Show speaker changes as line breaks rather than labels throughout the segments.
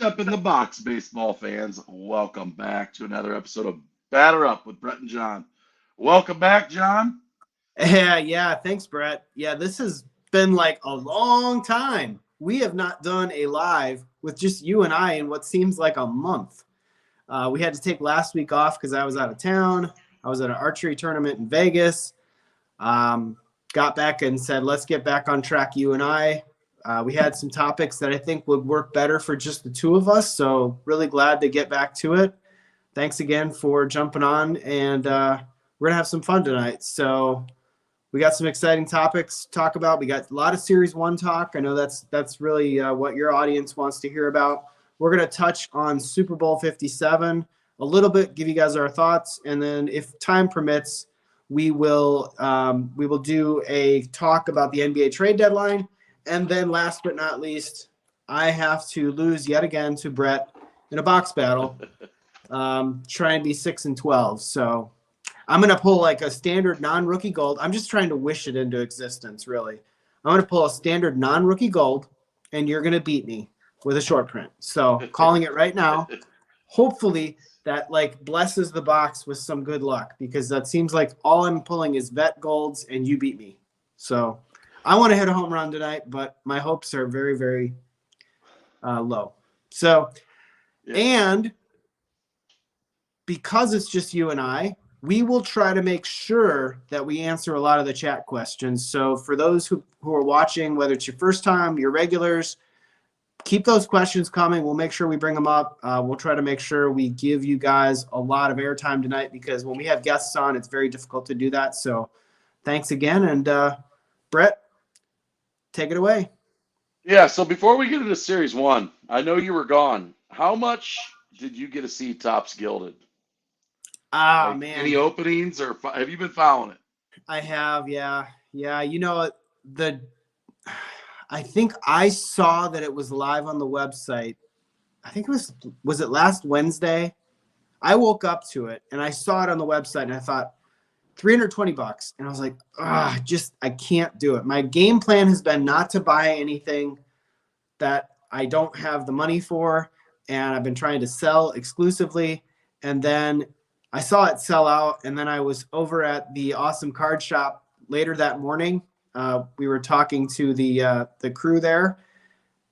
Step in the box, baseball fans. Welcome back to another episode of Batter Up with Brett and John. Welcome back, John.
Yeah. Thanks, Brett. Yeah, this has been like a long time. We have not done a live with just you and I in what seems like a month. We had to take last week off because I was out of town. I was at an archery tournament in Vegas. Got back and said, let's get back on track, you and I. We had some topics that I think would work better for just the two of us. So really glad to get back to it. Thanks again for jumping on, and we're going to have some fun tonight. So we got some exciting topics to talk about. We got a lot of Series 1 talk. I know that's really what your audience wants to hear about. We're going to touch on Super Bowl 57 a little bit, give you guys our thoughts, and then if time permits, we will do a talk about the NBA trade deadline. And then last but not least, I have to lose yet again to Brett in a box battle, try and be 6-12. So I'm going to pull like a standard non-rookie gold. I'm just trying to wish it into existence, really. I'm going to pull a standard non-rookie gold, and you're going to beat me with a short print. So calling it right now. Hopefully that like blesses the box with some good luck, because that seems like all I'm pulling is vet golds and you beat me. So I want to hit a home run tonight, but my hopes are very, very low. So, and because it's just you and I, we will try to make sure that we answer a lot of the chat questions. So for those who are watching, whether it's your first time, your regulars, keep those questions coming. We'll make sure we bring them up. We'll try to make sure we give you guys a lot of airtime tonight, because when we have guests on, it's very difficult to do that. So thanks again. And Brett, take it away.
Yeah, so before we get into Series 1, I know you were gone. How much did you get to see Topps Gilded?
Man.
Any openings, or have you been following it?
I have, yeah. You know, I think I saw that it was live on the website. I think it was it last Wednesday? I woke up to it and I saw it on the website and I thought $320. And I was like, I can't do it. My game plan has been not to buy anything that I don't have the money for. And I've been trying to sell exclusively. And then I saw it sell out. And then I was over at the Awesome Card Shop later that morning. We were talking to the crew there.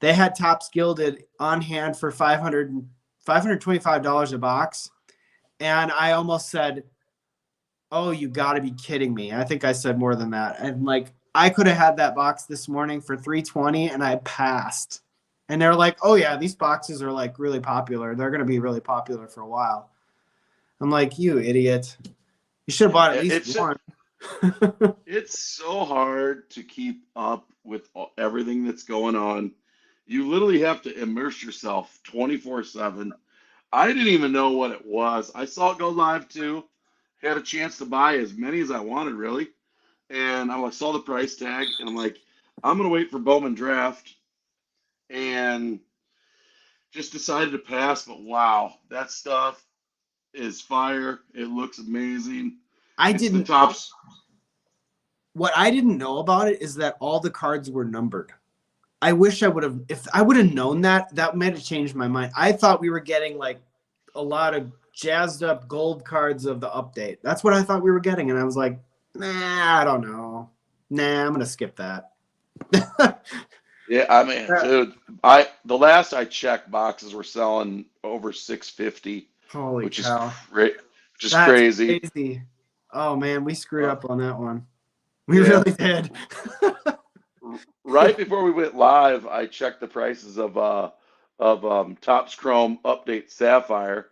They had Topps Gilded on hand for $525 a box. And I almost said, oh, you got to be kidding me. I think I said more than that. And like, I could have had that box this morning for $320 and I passed. And they're like, oh yeah, these boxes are like really popular. They're going to be really popular for a while. I'm like, you idiot. You should have bought at least one.
It's so hard to keep up with everything that's going on. You literally have to immerse yourself 24/7. I didn't even know what it was. I saw it go live too. Had a chance to buy as many as I wanted, really. And I saw the price tag, and I'm like, I'm going to wait for Bowman Draft. And just decided to pass. But wow, that stuff is fire. It looks amazing. The Topps.
What I didn't know about it is that all the cards were numbered. I wish I would have, if I would have known that might have changed my mind. I thought we were getting like a lot of jazzed up gold cards of the update. That's what I thought we were getting. And I was like, nah, I don't know. Nah, I'm going to skip that.
Yeah, I mean, dude, the last I checked, boxes were selling over $650.
Holy
which
cow.
Which is crazy.
Oh man, we screwed up on that one. We really did.
Right before we went live, I checked the prices of Topps Chrome Update Sapphire,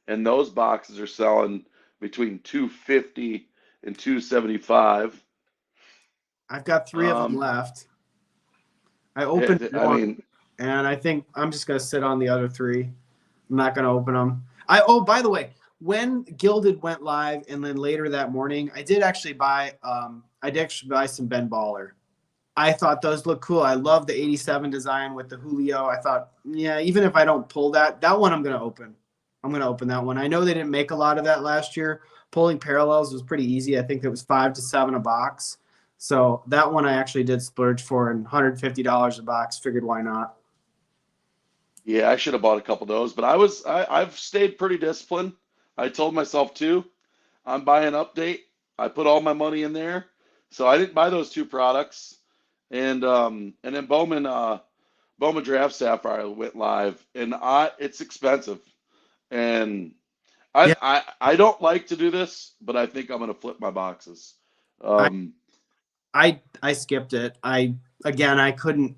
and those boxes are selling between $250 and $275.
I've got 3 of them left. I opened one, and I think I'm just gonna sit on the other 3. I'm not gonna open them. By the way, when Gilded went live, and then later that morning, I did actually buy some Ben Baller. I thought those look cool. I love the 87 design with the Julio. I thought, yeah, even if I don't pull that one I'm going to open. I'm going to open that one. I know they didn't make a lot of that last year. Pulling parallels was pretty easy. I think it was $5 to $7 a box. So that one I actually did splurge for, and $150 a box. Figured why not.
Yeah, I should have bought a couple of those, but I've stayed pretty disciplined. I told myself too, I'm buying Update. I put all my money in there, so I didn't buy those two products. And then Bowman Draft Sapphire went live, and I it's expensive, and
Yeah,
I don't like to do this, but I think I'm gonna flip my boxes.
I
Um,
I skipped it. I couldn't.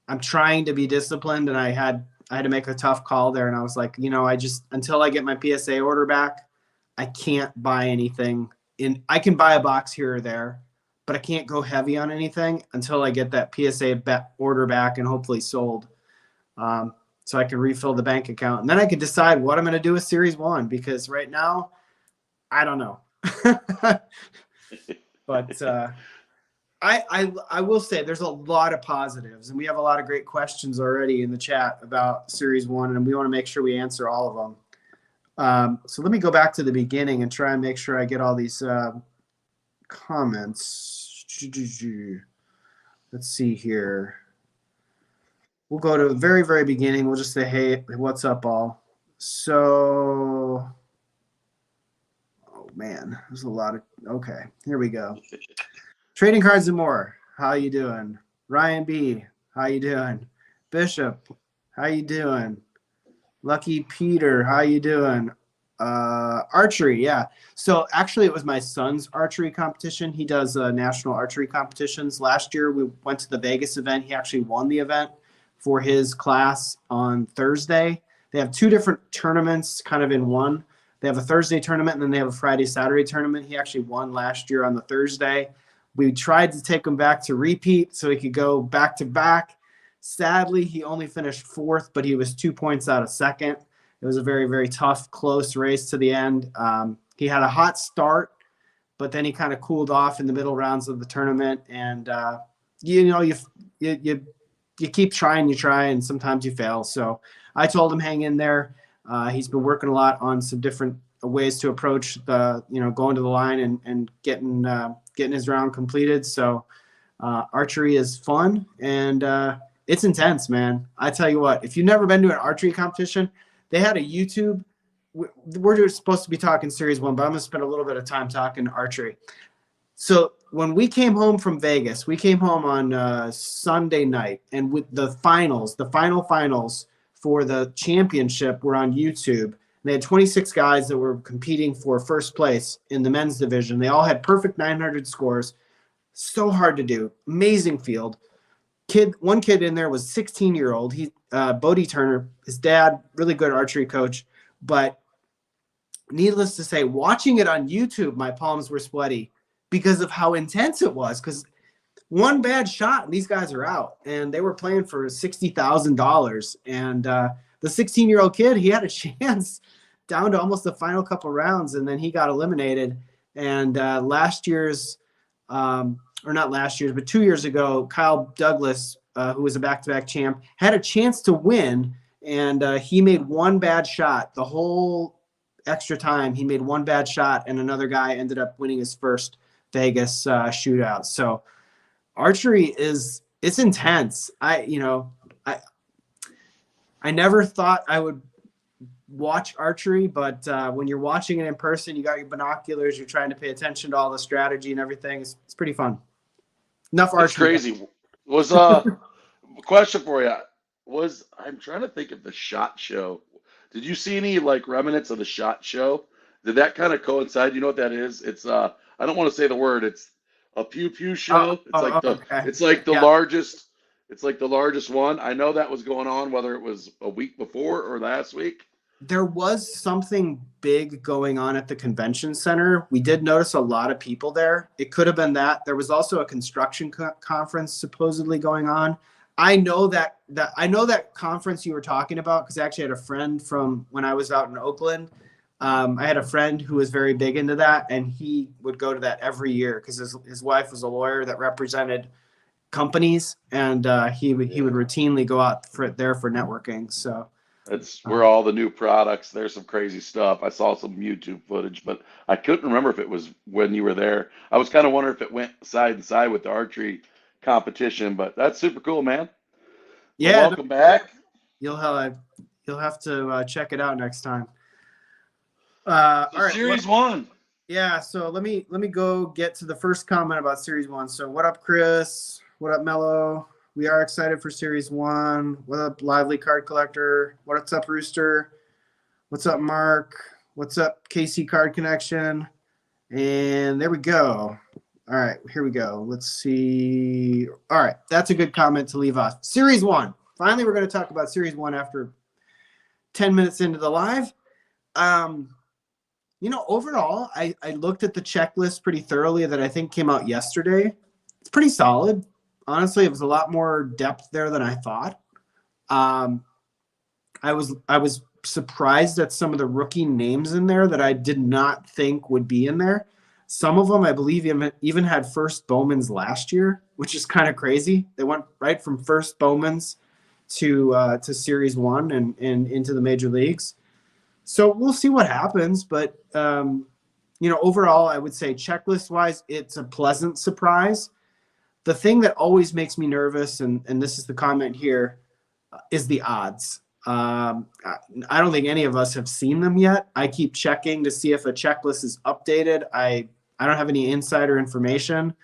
I'm trying to be disciplined, and I had to make a tough call there, and I was like, I just until I get my PSA order back, I can't buy anything. I can buy a box here or there, but I can't go heavy on anything until I get that order back and hopefully sold, so I can refill the bank account, and then I can decide what I'm going to do with Series One because right now I don't know. But I will say there's a lot of positives, and we have a lot of great questions already in the chat about Series One, and we want to make sure we answer all of them. So let me go back to the beginning and try and make sure I get all these comments. Let's see here. We'll go to the very, very beginning. We'll just say, hey, what's up, all? So, oh man, there's a lot of. Okay, here we go. Trading cards and more. How you doing? Ryan B. How you doing? Bishop. How you doing? Lucky Peter. How you doing? Archery. Yeah. So actually, it was my son's archery competition. He does national archery competitions. Last year, we went to the Vegas event. He actually won the event for his class on Thursday. They have two different tournaments kind of in one. They have a Thursday tournament and then they have a Friday, Saturday tournament. He actually won last year on the Thursday. We tried to take him back to repeat so he could go back to back. Sadly, he only finished fourth, but he was 2 points out of second. It was a very, very tough, close race to the end. He had a hot start, but then he kind of cooled off in the middle rounds of the tournament. And you keep trying, you try, and sometimes you fail. So I told him hang in there. He's been working a lot on some different ways to approach the, going to the line and getting his round completed. So archery is fun and it's intense, man. I tell you what, if you've never been to an archery competition, they had a YouTube. We're supposed to be talking Series One, but I'm gonna spend a little bit of time talking archery. So when we came home from Vegas, we came home on Sunday night, and with the final finals for the championship were on YouTube. They had 26 guys that were competing for first place in the men's division. They all had perfect 900 scores. So hard to do. Amazing field. One kid in there was 16-year-old. He Bodie Turner, his dad, really good archery coach. But needless to say, watching it on YouTube, my palms were sweaty because of how intense it was. Because one bad shot and these guys are out. And they were playing for $60,000. And the 16-year-old kid, he had a chance down to almost the final couple rounds, and then he got eliminated. And last year's or not last year's, but 2 years ago, Kyle Douglas, who was a back-to-back champ, had a chance to win, and he made one bad shot. The whole extra time, he made one bad shot, and another guy ended up winning his first Vegas shootout. So archery it's intense. I never thought I would watch archery, but when you're watching it in person, you got your binoculars, you're trying to pay attention to all the strategy and everything. It's pretty fun. Enough
it's
archery.
crazy. Was question for you? I'm trying to think of the SHOT Show. Did you see any like remnants of the SHOT Show? Did that kind of coincide? You know what that is? It's I don't want to say the word. It's a pew pew show.
Okay.
It's like the
Yeah.
largest. It's like the largest one. I know that was going on, whether it was a week before or last week.
There was something big going on at the convention center. We did notice a lot of people there. It could have been that. There was also a construction conference supposedly going on. I know that conference you were talking about because I actually had a friend from when I was out in Oakland. I had a friend who was very big into that, and he would go to that every year because his wife was a lawyer that represented companies, and he would routinely go out there for networking. So
That's where all the new products. There's some crazy stuff. I saw some YouTube footage, but I couldn't remember if it was when you were there. I was kind of wondering if it went side and side with the archery competition, but that's super cool, man. Well,
yeah,
welcome back.
You'll have to check it out next time.
So
All right.
Series 1.
Yeah, so let me go get to the first comment about Series 1. So what up, Chris? What up, Mello? We are excited for Series 1. What up, Lively Card Collector? What's up, Rooster? What's up, Mark? What's up, KC Card Connection? And there we go. All right, here we go. Let's see. All right, that's a good comment to leave off. Series 1. Finally, we're going to talk about Series 1 after 10 minutes into the live. Overall, I looked at the checklist pretty thoroughly that I think came out yesterday. It's pretty solid. Honestly, it was a lot more depth there than I thought. I was surprised at some of the rookie names in there that I did not think would be in there. Some of them, I believe, even had first Bowmans last year, which is kind of crazy. They went right from first Bowmans to Series 1 and into the major leagues. So we'll see what happens, but overall, I would say checklist-wise, it's a pleasant surprise. The thing that always makes me nervous, and this is the comment here, is the odds. I don't think any of us have seen them yet. I keep checking to see if a checklist is updated. I don't have any insider information.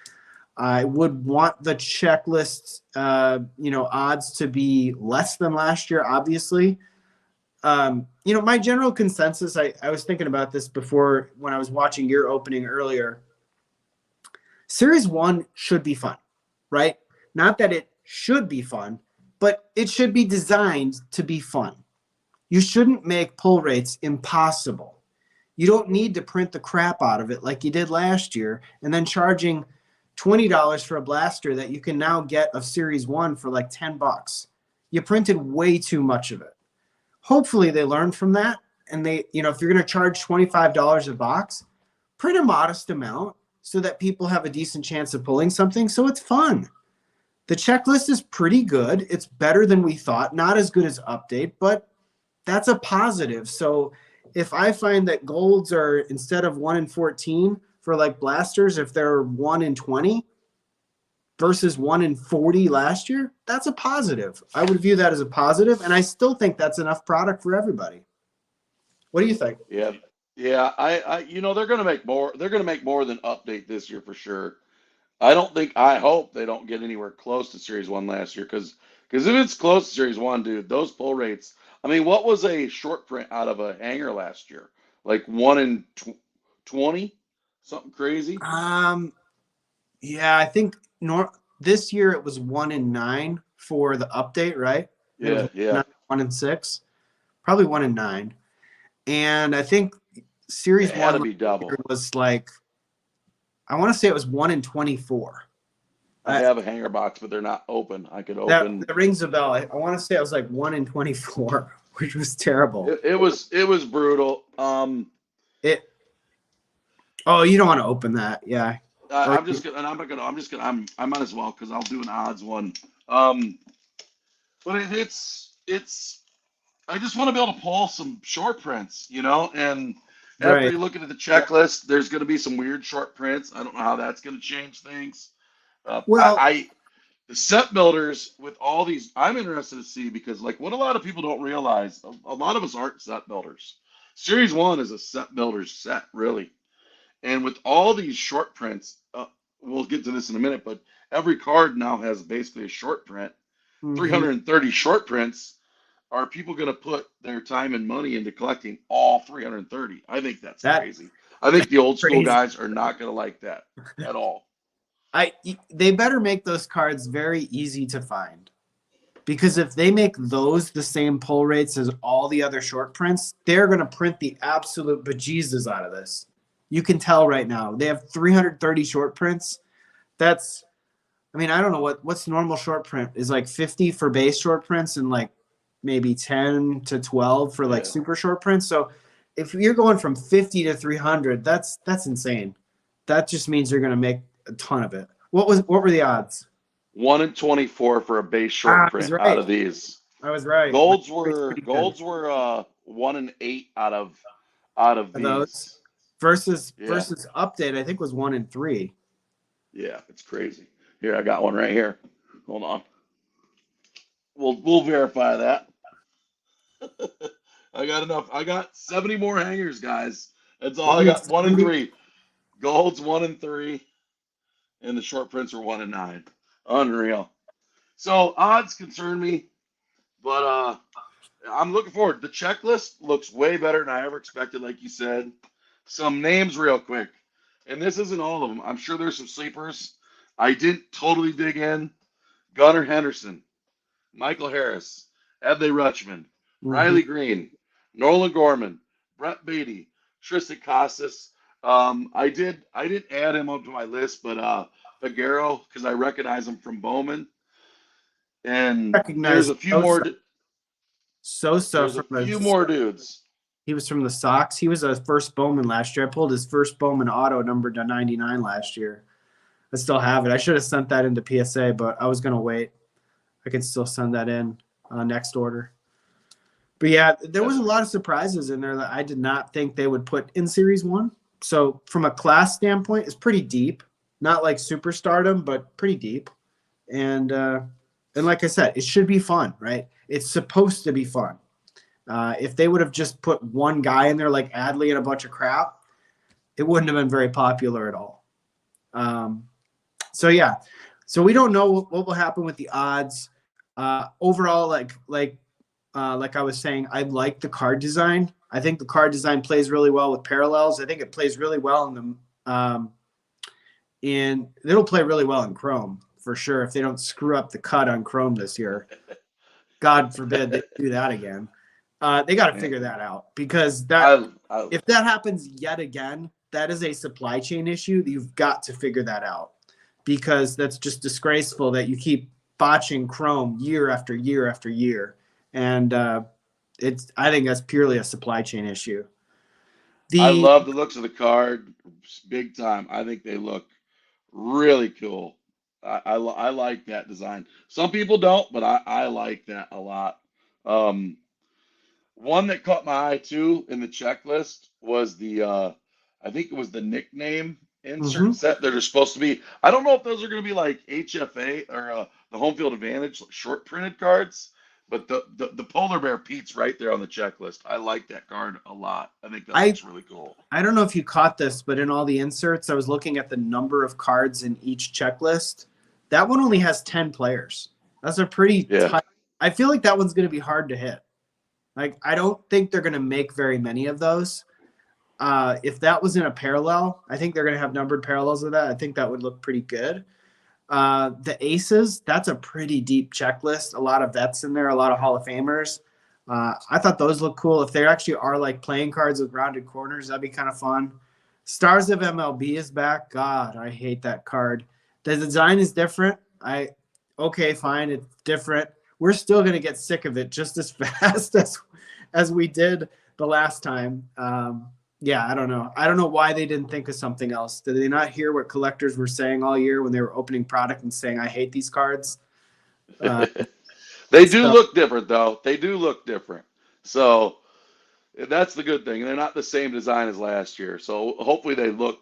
I would want the checklist, odds to be less than last year, obviously. My general consensus, I was thinking about this before when I was watching your opening earlier. Series 1 should be fun, right? Not that it should be fun, but it should be designed to be fun. You shouldn't make pull rates impossible. You don't need to print the crap out of it like you did last year and then charging $20 for a blaster that you can now get of Series 1 for like $10. You printed way too much of it. Hopefully they learn from that. And they, if you're going to charge $25 a box, print a modest amount so that people have a decent chance of pulling something. So it's fun. The checklist is pretty good. It's better than we thought. Not as good as update, but that's a positive. So if I find that golds are instead of 1 in 14 for like blasters, if they're 1 in 20 versus 1 in 40 last year, that's a positive. I would view that as a positive, and I still think that's enough product for everybody. What do you think?
Yeah. Yeah, I they're going to make more. They're going to make more than update this year for sure. I hope they don't get anywhere close to Series 1 last year because if it's close to Series 1, dude, those pull rates. I mean, what was a short print out of a hanger last year? Like 1 in 20? Something crazy?
Yeah, I think this year it was 1 in 9 for the update, right? It was
Yeah.
1 in 6, probably 1 in 9. And I think Series
It had
1
to be double.
was like, I want to say it was 1 in 24.
I have a hanger box, but they're not open. I could open.
That rings a bell. I want to say it was like 1 in 24, which was terrible.
It was brutal.
Oh, you don't want to open that, yeah.
I might as well because I'll do an odds one. But it's I just want to be able to pull some short prints, and after you look at the checklist, there's going to be some weird short prints. I don't know how that's going to change things. The set builders with all these, I'm interested to see because like what a lot of people don't realize, a lot of us aren't set builders. Series 1 is a set builder's set, really. And with all these short prints, we'll get to this in a minute, but every card now has basically a short print. 330 short prints. Are people going to put their time and money into collecting all 330? I think that's crazy. I think the old school guys are not going to like that at all.
They better make those cards very easy to find. Because if they make those the same pull rates as all the other short prints, they're going to print the absolute bejesus out of this. You can tell right now. They have 330 short prints. I don't know what's normal short print is like 50 for base short prints and like maybe 10 to 12 for like super short prints. So if you're going from 50 to 300, that's insane. That just means you're going to make a ton of it. What were the odds?
1 in 24 for a base short print out of these.
I was right.
Golds were 1 in 8 out of these.
Those versus update, I think was 1 in 3.
Yeah, it's crazy. Here, I got one right here. Hold on. We'll verify that. I got enough. I got 70 more hangers, guys. That's all I
Only
got. One and
70?
three. Gold's 1 and 3, and the short prints are 1 and 9. Unreal. So odds concern me, but I'm looking forward. The checklist looks way better than I ever expected, like you said. Some names real quick. And this isn't all of them. I'm sure there's some sleepers. I didn't totally dig in. Gunnar Henderson, Michael Harris, Adley Rutschman,
Mhm.
Riley Green, Nolan Gorman, Brett Beatty, Tristan Casas. I didn't add him up to my list, but Figueroa, because I recognize him from Bowman. And
Recognize Sosa
there's a
from the
few more dudes.
he was from the Sox. He was a first Bowman last year. I pulled his first Bowman auto numbered to 99 last year. I still have it. I should have sent that into PSA, but I was gonna wait. I can still send that in next order. But yeah, there was
That's
a lot of surprises in there that I did not think they would put in Series One. So from a class standpoint, it's pretty deep. Not like superstardom, but pretty deep. And like I said, it should be fun, right? It's supposed to be fun. If they would have just put one guy in there like Adley and a bunch of crap, it wouldn't have been very popular at all. Um, so yeah, so we don't know what will happen with the odds. Overall, like I was saying, I like the card design. I think the card design plays really well with parallels. I think it plays really well in it'll play really well in Chrome for sure if they don't screw up the cut on Chrome this year. God forbid they do that again. They got to
Man,
figure that out because
I
if that happens yet again, that is a supply chain issue. You've got to figure that out because that's just disgraceful that you keep botching Chrome year after year after year, and I think that's purely a supply chain issue.
I
The
love the looks of the card, big time. I think they look really cool. I like that design. Some people don't, but I like that a lot. Um, One that caught my eye too in the checklist was I think it was the nickname insert
Mhm.
set. They're supposed to be. I don't know if those are going to be like HFA or the home field advantage short printed cards, but the polar bear Pete's right there on the checklist. I like that card a lot. I think that
I
looks really cool.
I don't know if you caught this, but in all the inserts, I was looking at the number of cards in each checklist. That one only has 10 players. That's a pretty
Yeah,
tight. I feel like that one's going to be hard to hit. Like, I don't think they're going to make very many of those. If that was in a parallel, I think they're going to have numbered parallels of that. I think that would look pretty good. The aces, that's a pretty deep checklist. A lot of vets in there, a lot of Hall of Famers. I thought those look cool. If they actually are like playing cards with rounded corners, that'd be kind of fun. Stars of MLB is back. God, I hate that card. The design is different. Okay, fine, it's different. We're still gonna get sick of it just as fast as we did the last time. Yeah, I don't know. I don't know why they didn't think of something else. Did they not hear what collectors were saying all year when they were opening product and saying, "I hate these cards"? Uh,
they do
so
look different though. They do look different. So that's the good thing. They're not the same design as last year. So hopefully they look.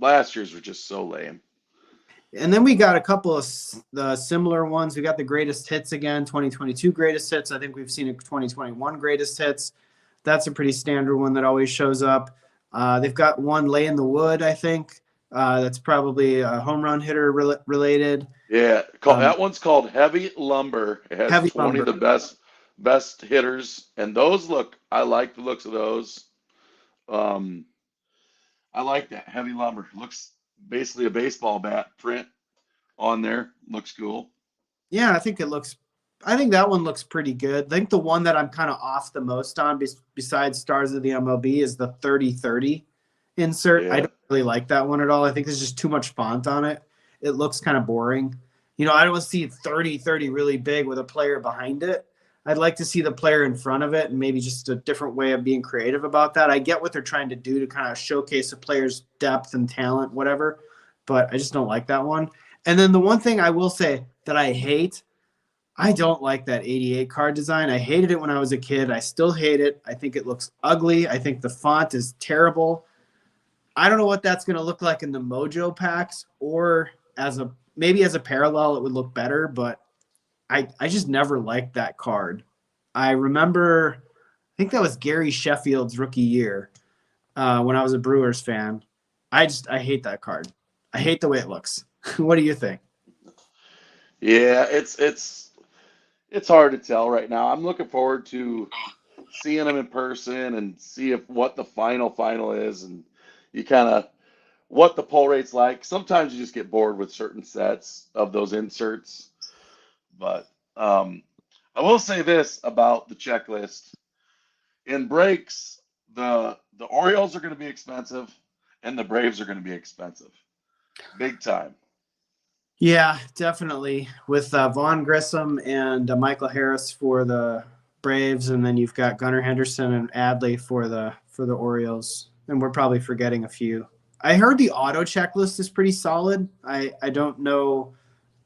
Last year's were just so lame.
And then we got a couple of the similar ones. We got the greatest hits again, 2022 greatest hits. I think we've seen a 2021 greatest hits. That's a pretty standard one that always shows up. They've got one lay in the wood, I think. That's probably a home run hitter related.
Yeah,
Um,
that one's called Heavy Lumber. It has
heavy
20 of
lumber.
the best hitters, and those look. I like the looks of those. Um, I like that Heavy Lumber. Looks basically a baseball bat print on there. Looks cool.
Yeah, I think that one looks pretty good. I think the one that I'm kind of off the most on besides Stars of the MLB is the 30-30 insert. I
Yeah,
don't really like that one at all. I think there's just too much font on it. It looks kind of boring. You know, I don't see 30-30 really big with a player behind it. I'd like to see the player in front of it and maybe just a different way of being creative about that. I get what they're trying to do to kind of showcase a player's depth and talent, whatever, but I just don't like that one. And then the one thing I will say that I hate, I don't like that 88 card design. I hated it when I was a kid. I still hate it. I think it looks ugly. I think the font is terrible. I don't know what that's going to look like in the Mojo packs or maybe as a parallel, it would look better, but I just never liked that card. I remember, I think that was Gary Sheffield's rookie year when I was a Brewers fan. I hate that card. I hate the way it looks. What do you think?
Yeah, it's hard to tell right now. I'm looking forward to seeing them in person and see if what the final is, and you kind of what the pull rate's like. Sometimes you just get bored with certain sets of those inserts, but I will say this about the checklist: in breaks, the Orioles are going to be expensive, and the Braves are going to be expensive, big time.
Yeah, definitely. With Vaughn Grissom and Michael Harris for the Braves, and then you've got Gunnar Henderson and Adley for the Orioles, and we're probably forgetting a few. I heard the auto checklist is pretty solid. I don't know.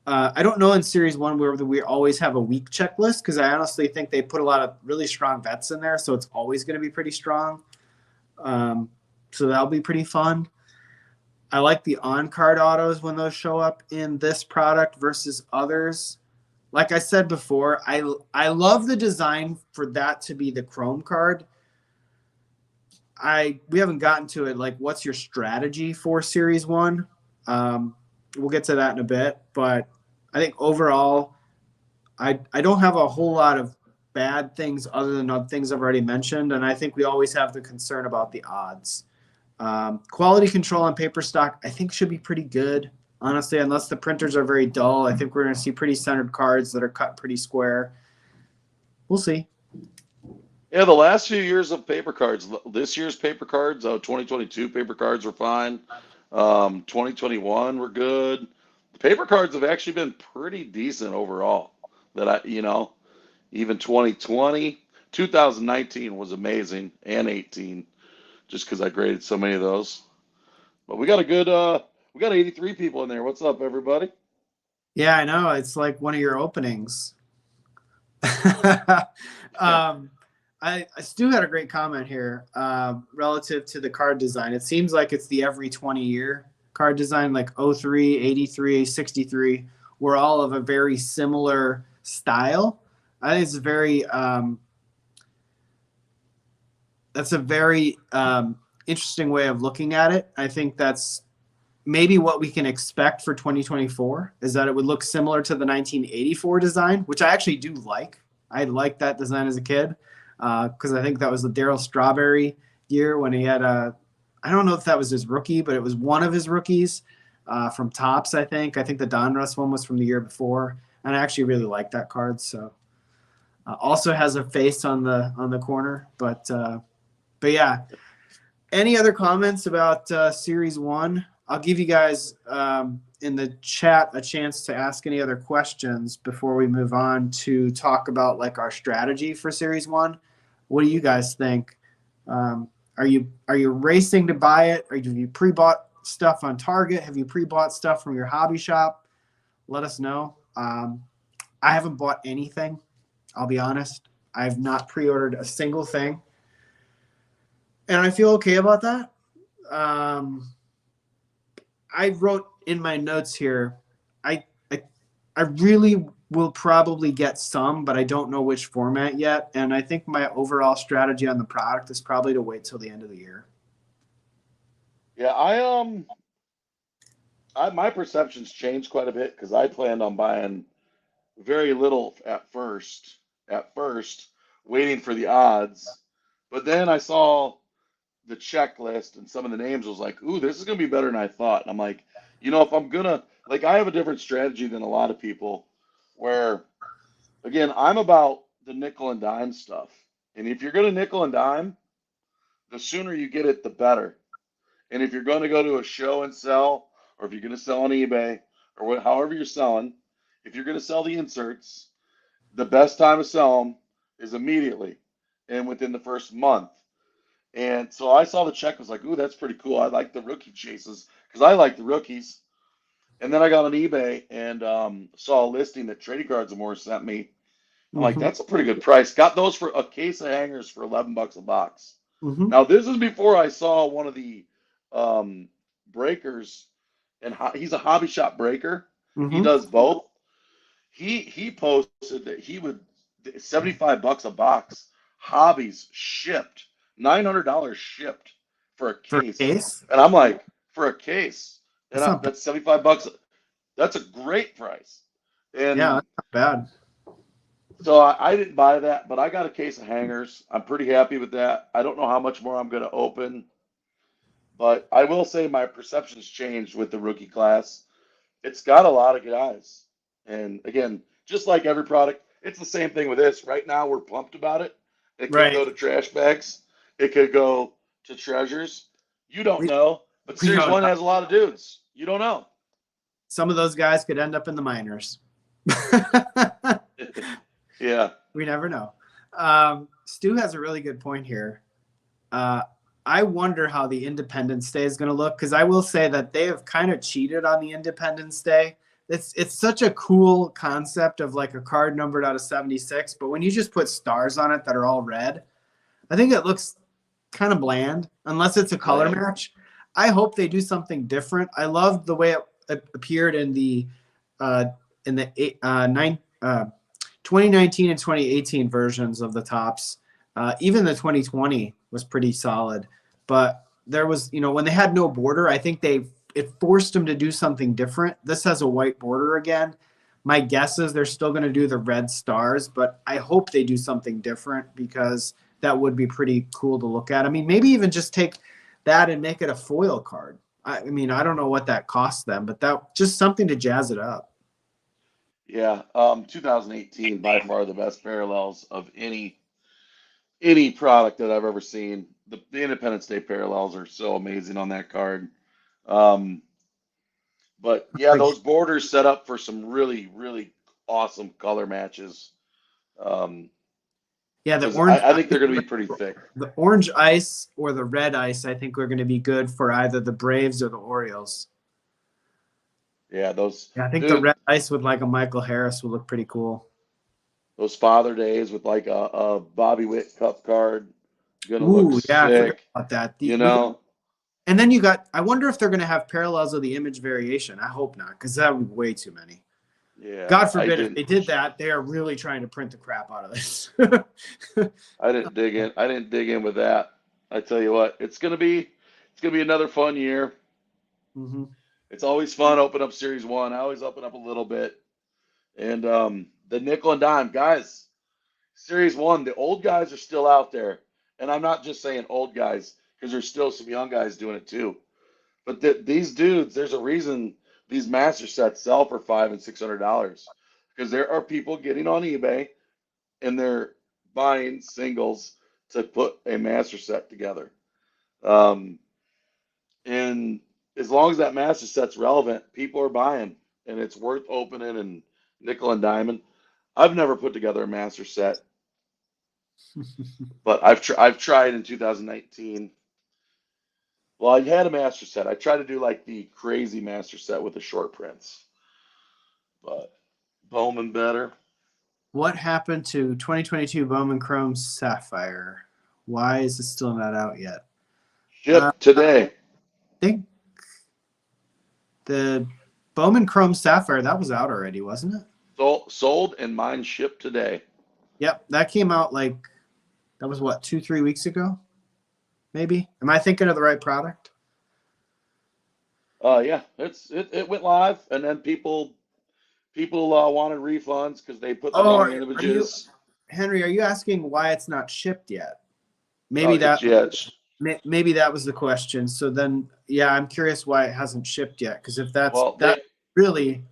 I don't know in Series One where we always have a weak checklist because I honestly think they put a lot of really strong vets in there, so it's always going to be pretty strong. Um, so that'll be pretty fun. I like the on card autos when those show up in this product versus others. Like I said before, I love the design for that to be the Chrome card. We haven't gotten to it. Like, what's your strategy for Series One? We'll get to that in a bit, but I think overall, I don't have a whole lot of bad things other than the things I've already mentioned, and I think we always have the concern about the odds. Quality control on paper stock, I think, should be pretty good. Honestly, unless the printers are very dull, I think we're going to see pretty centered cards that are cut pretty square. We'll see.
Yeah, the last few years of paper cards, this year's paper cards, 2022 paper cards were fine. 2021 were good. The paper cards have actually been pretty decent overall. Even 2020, 2019 was amazing, and 18, just because I graded so many of those. But we got 83 people in there. What's up, everybody?
Yeah, I know. It's like one of your openings. Stu had a great comment here relative to the card design. It seems like it's the every 20-year card design, like 03, 83, 63, were all of a very similar style. I think it's that's a very interesting way of looking at it. I think that's maybe what we can expect for 2024 is that it would look similar to the 1984 design, which I actually do like. I liked that design as a kid because I think that was the Darryl Strawberry year when he had I don't know if that was his rookie, but it was one of his rookies from Topps, I think. I think the Donruss one was from the year before, and I actually really like that card. So also has a face on the corner, but yeah. Any other comments about Series 1? I'll give you guys in the chat a chance to ask any other questions before we move on to talk about like our strategy for Series 1. What do you guys think? Are you racing to buy it? Or have you pre-bought stuff on Target? Have you pre-bought stuff from your hobby shop? Let us know. I haven't bought anything. I'll be honest. I've not pre-ordered a single thing. And I feel okay about that. I wrote in my notes here, I, I I really will probably get some, but I don't know which format yet. And I think my overall strategy on the product is probably to wait till the end of the year.
Yeah, my perceptions changed quite a bit because I planned on buying very little at first, waiting for the odds. But then I saw the checklist and some of the names was like, ooh, this is gonna be better than I thought. And I'm like, if I'm gonna like I have a different strategy than a lot of people where again, I'm about the nickel and dime stuff. And if you're gonna nickel and dime, the sooner you get it, the better. And if you're gonna go to a show and sell, or if you're gonna sell on eBay, or however you're selling, if you're gonna sell the inserts, the best time to sell them is immediately and within the first month. And so I saw the check, was like, ooh, that's pretty cool. I like the rookie chases because I like the rookies. And then I got on eBay and saw a listing that Trading Cards and More sent me. I'm like,
Mm-hmm.
that's a pretty good price. Got those for a case of hangers for $11 a box.
Mm-hmm.
Now this is before I saw one of the um, breakers, and he's a hobby shop breaker. He
Mm-hmm.
does both. He posted that he would $75 a box. Hobbies shipped, $900 shipped for a
For a
case,
case?
and I'm like, for a case, and
That's not bad.
that's $75. That's a great price,
Yeah,
and
that's not bad.
so I didn't buy that, but I got a case of hangers. I'm pretty happy with that. I don't know how much more I'm going to open, but I will say my perception's changed with the rookie class. It's got a lot of guys. And again, just like every product, it's the same thing with this. Right now, we're pumped about it. It could
Right.
go to trash bags, it could go to treasures. You don't
We,
know, but
we
Series
don't
1
know.
has a lot of dudes. You don't know.
Some of those guys could end up in the minors.
Yeah.
We never know. Stu has a really good point here. I wonder how the Independence Day is going to look, because I will say that they have kind of cheated on the Independence Day. It's such a cool concept of like a card numbered out of 76, but when you just put stars on it that are all red, I think it looks kind of bland unless it's a color
Bland.
match. I hope they do something different. I loved the way it appeared in the uh, 2019 and 2018 versions of the tops. Even the 2020 was pretty solid, but there was, when they had no border, I think it forced them to do something different. This has a white border again. My guess is they're still going to do the red stars, but I hope they do something different, because that would be pretty cool to look at. I mean, maybe even just take that and make it a foil card. I mean, I don't know what that costs them, but that just something to jazz it up.
Yeah. 2018 by far the best parallels of any product that I've ever seen. The Independence Day parallels are so amazing on that card. Um, but yeah,
Like,
those borders set up for some really, really awesome color matches. Um,
yeah,
because I think they're going to be pretty thick.
the orange ice or the red ice, I think are going to be good for either the Braves or the Orioles.
Yeah, those
Yeah, I think the
dude,
red ice with like a Michael Harris will look pretty cool.
those Father Days with like a Bobby Witt Cup card, gonna look
Ooh, yeah, I forgot
sick.
about that.
You
We got,
know,
and then you got. I wonder if they're going to have parallels of the image variation. I hope not, because that would be way too many.
yeah,
God
I
forbid if
didn't.
they did that, they are really trying to print the crap out of this.
I didn't dig in. I didn't dig in with that. I tell you what, it's gonna be another fun year.
hmm
It's always fun open up Series 1. I always open up a little bit. And the nickel and dime guys, Series 1, the old guys are still out there. And I'm not just saying old guys, because there's still some young guys doing it too. But these dudes, there's a reason these master sets sell for $500 and $600, because there are people getting on eBay and they're buying singles to put a master set together. Um, and as long as that master set's relevant, people are buying, and it's worth opening and nickel and diamond. I've never put together a master set, but I've tried in 2019. Well, I had a master set. I tried to do like the crazy master set with the short prints, but Bowman better.
What happened to 2022 Bowman Chrome Sapphire? Why is it still not out yet?
Shipped
I
today.
think the Bowman Chrome Sapphire, that was out already, wasn't it?
Sold and mine shipped today.
Yep, that came out like, that was what, 2-3 weeks ago? Maybe. Am I thinking of the right product?
Yeah, it went live, and then people wanted refunds because they put the
Oh,
wrong
are you,
images.
Henry? Are you asking why it's not shipped yet?
Oh,
Maybe that
it's
maybe that was the question. So then, yeah, I'm curious why it hasn't shipped yet. Because if that's
well they
that really,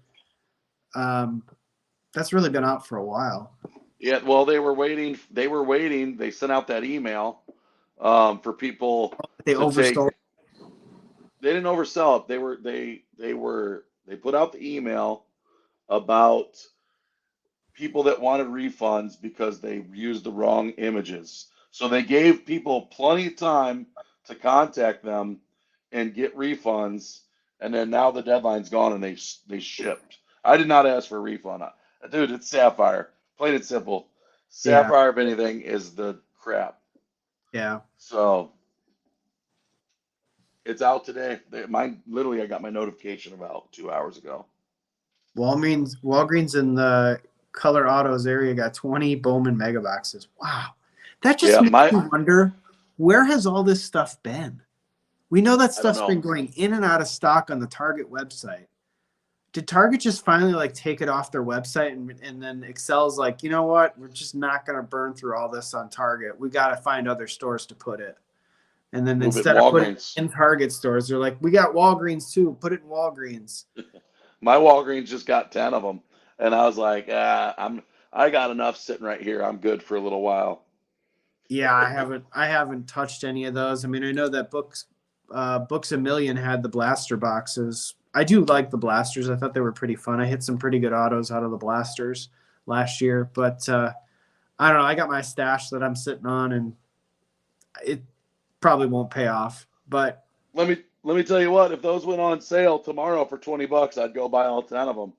um, that's really been out for a while.
yeah well they were waiting. They sent out that email for people
They
to take.
oversold.
They didn't oversell it. They put out the email about people that wanted refunds because they used the wrong images. So they gave people plenty of time to contact them and get refunds, and then now the deadline's gone and they shipped. I did not ask for a refund. Dude, it's Sapphire. Plain and simple.
Yeah,
Sapphire, if anything, is the crap.
yeah.
So it's out today. Mine I got my notification about 2 hours ago.
Walgreens and the Color Autos area got 20 Bowman mega boxes. Wow. That just
Yeah,
makes me wonder, where has all this stuff been? We know that
I don't
stuff's been
know.
going in and out of stock on the Target website. Did Target just finally like take it off their website and then Excel's like, you know what? We're just not going to burn through all this on Target. We got to find other stores to put it. And then
Move it
instead of putting it
Walgreens.
in Target stores, they're like, we got Walgreens too. Put it in Walgreens.
My Walgreens just got 10 of them, and I was like, I got enough sitting right here. I'm good for a little while.
Yeah, I haven't touched any of those. I mean, I know that Books A Million had the blaster boxes. I do like the blasters. I thought they were pretty fun. I hit some pretty good autos out of the blasters last year, but I don't know. I got my stash that I'm sitting on, and it probably won't pay off. But
Let me tell you what, if those went on sale tomorrow for $20, I'd go buy all 10 of them.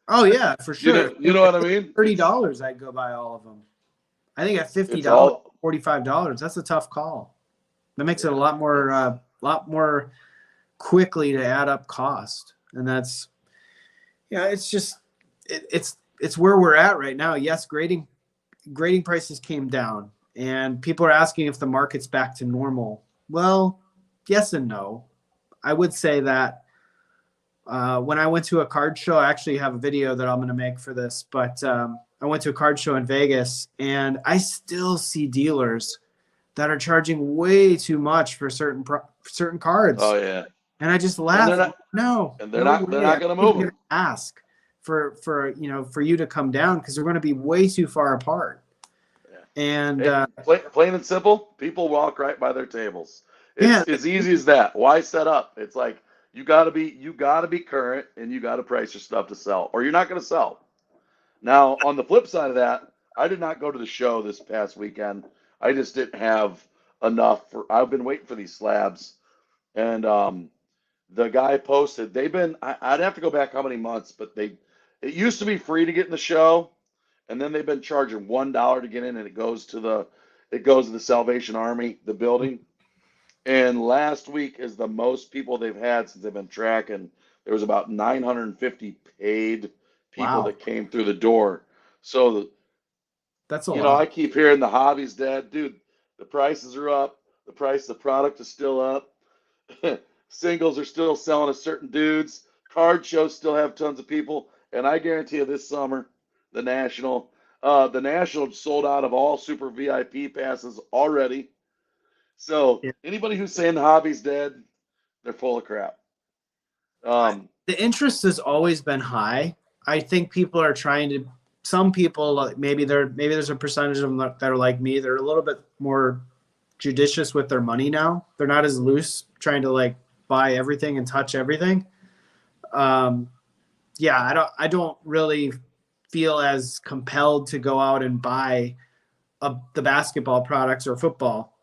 oh yeah, for sure.
You know what I mean?
$30, I'd go buy all of them. I think at
It's
$50,
all
$45, that's a tough call. That makes it a lot more quickly to add up cost, and that's it's just it's where we're at right now. Yes, grading prices came down, and people are asking if the market's back to normal. Well, yes and no. I would say that when I went to a card show, I actually have a video that I'm going to make for this, but I went to a card show in Vegas, and I still see dealers that are charging way too much for certain cards.
Oh yeah.
And I just
And
laugh.
they're not they're not going to move them.
Ask for you to come down because they're going to be way too far apart.
Yeah.
And
plain and simple, people walk right by their tables. It's as easy as that. Why set up? It's like you got to be current, and you got to price your stuff to sell, or you're not going to sell. Now, on the flip side of that, I did not go to the show this past weekend. I just didn't have enough I've been waiting for these slabs, and the guy posted. I'd have to go back how many months, but it used to be free to get in the show, and then they've been charging $1 to get in, and it goes to the Salvation Army, the building. And last week is the most people they've had since they've been tracking. There was about 950 paid people that came through the door. So
that's a lot.
I keep hearing the hobby's dead, dude. The prices are up. The price of the product is still up. Singles are still selling to certain dudes. Card shows still have tons of people, and I guarantee you, this summer, the National sold out of all Super VIP passes already. So anybody who's saying the hobby's dead, they're full of crap.
The interest has always been high. I think people are trying to. Some people maybe there's a percentage of them that are like me. They're a little bit more judicious with their money now. They're not as loose trying to like buy everything and touch everything. I don't really feel as compelled to go out and buy the basketball products or football.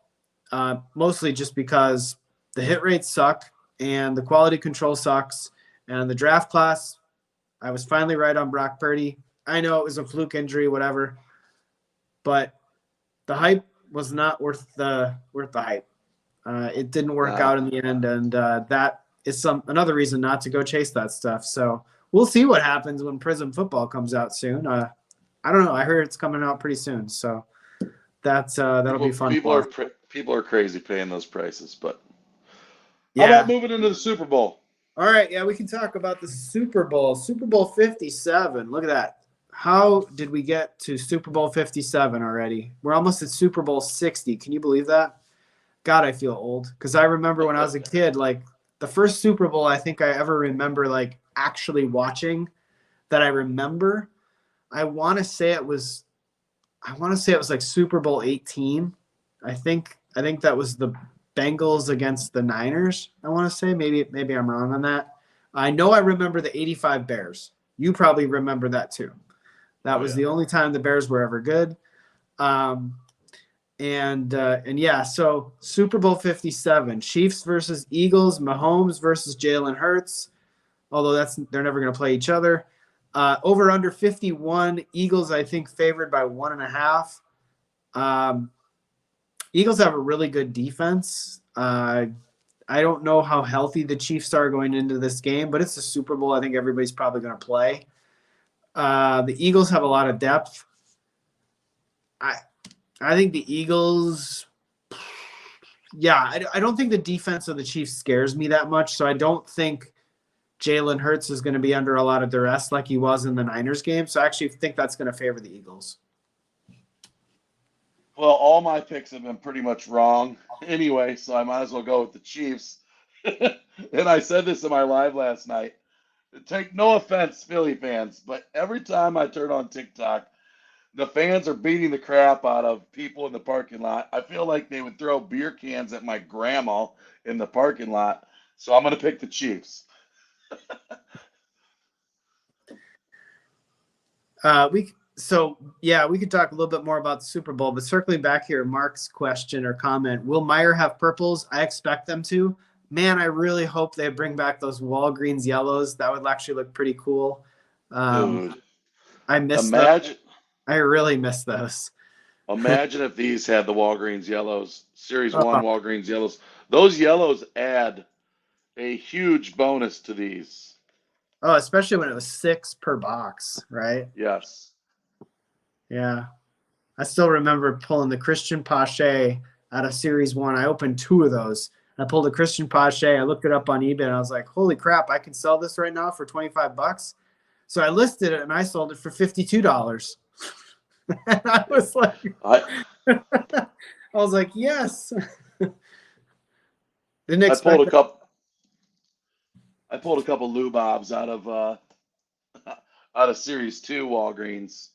Mostly just because the hit rates suck and the quality control sucks, and the draft class, I was finally right on Brock Purdy. I know it was a fluke injury, whatever, but the hype was not worth the hype. It didn't work out in the end, and that is another reason not to go chase that stuff. So we'll see what happens when Prism Football comes out soon. I don't know. I heard it's coming out pretty soon, so that'll be fun.
People are crazy paying those prices, but
how
about moving into the Super Bowl?
All right, we can talk about the Super Bowl. Super Bowl 57. Look at that. How did we get to Super Bowl 57 already? We're almost at Super Bowl 60. Can you believe that? God, I feel old because I remember when I was a kid, like the first Super Bowl I think I ever remember like actually watching that I remember. I want to say it was like Super Bowl 18. I think that was the Bengals against the Niners. I want to say maybe I'm wrong on that. I know I remember the 85 Bears. You probably remember that too. That was the only time the Bears were ever good. So Super Bowl 57, Chiefs versus Eagles, Mahomes versus Jalen Hurts. Although they're never going to play each other. Over under 51, Eagles I think favored by 1.5. Eagles have a really good defense. I don't know how healthy the Chiefs are going into this game, but it's a Super Bowl. I think everybody's probably going to play. The Eagles have a lot of depth. I think the Eagles, yeah, I don't think the defense of the Chiefs scares me that much. So I don't think Jalen Hurts is going to be under a lot of duress like he was in the Niners game. So I actually think that's going to favor the Eagles.
Well, all my picks have been pretty much wrong anyway, so I might as well go with the Chiefs. And I said this in my live last night. Take no offense, Philly fans, but every time I turn on TikTok, the fans are beating the crap out of people in the parking lot. I feel like they would throw beer cans at my grandma in the parking lot. So I'm going to pick the Chiefs.
We could talk a little bit more about the Super Bowl, but circling back here, Mark's question or comment: will Meyer have purples? I expect them to. Man, I really hope they bring back those Walgreens yellows. That would actually look pretty cool.
Dude,
I miss
imagine.
those. I really miss those.
Imagine if these had the Walgreens yellows, Series 1 Walgreens yellows. Those yellows add a huge bonus to these.
Oh, especially when it was 6 per box, right?
Yes.
Yeah. I still remember pulling the Christian Pache out of Series 1. I opened 2 of those. I pulled a Christian Pache. I looked it up on eBay, and I was like, holy crap, I can sell this right now for $25. So I listed it, and I sold it for $52. And I was like, I was like, yes. Didn't expect
I pulled a couple Lubobs out of Series 2 Walgreens.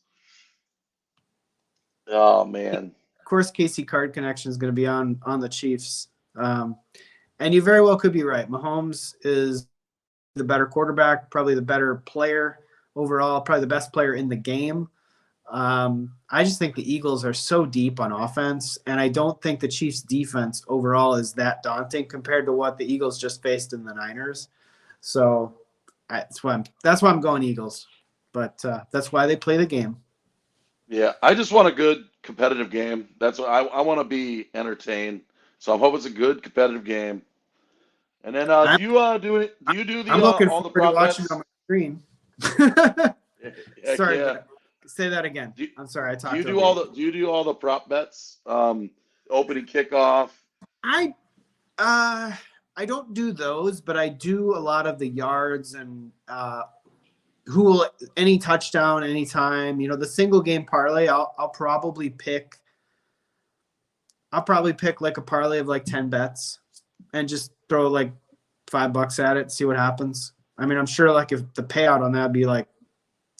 Oh man.
Of course, Casey Card Connection is going to be on the Chiefs. And you very well could be right. Mahomes is the better quarterback, probably the better player overall, probably the best player in the game. I just think the Eagles are so deep on offense, and I don't think the Chiefs' defense overall is that daunting compared to what the Eagles just faced in the Niners. So that's why I'm going Eagles. But that's why they play the game.
Yeah, I just want a good competitive game. That's what I want to be entertained. So I'm hoping it's a good competitive game. And then do you do the
I'm looking
all the
forward to
prop
watching
bets?
on my screen. Sorry,
Yeah.
say that again. I'm sorry, I talked.
Do you do all the prop bets? Opening kickoff.
I don't do those, but I do a lot of the yards and who will any touchdown anytime. The single game parlay. I'll probably pick like a parlay of like 10 bets and just throw like $5 at it, see what happens. I mean, I'm sure like if the payout on that would be like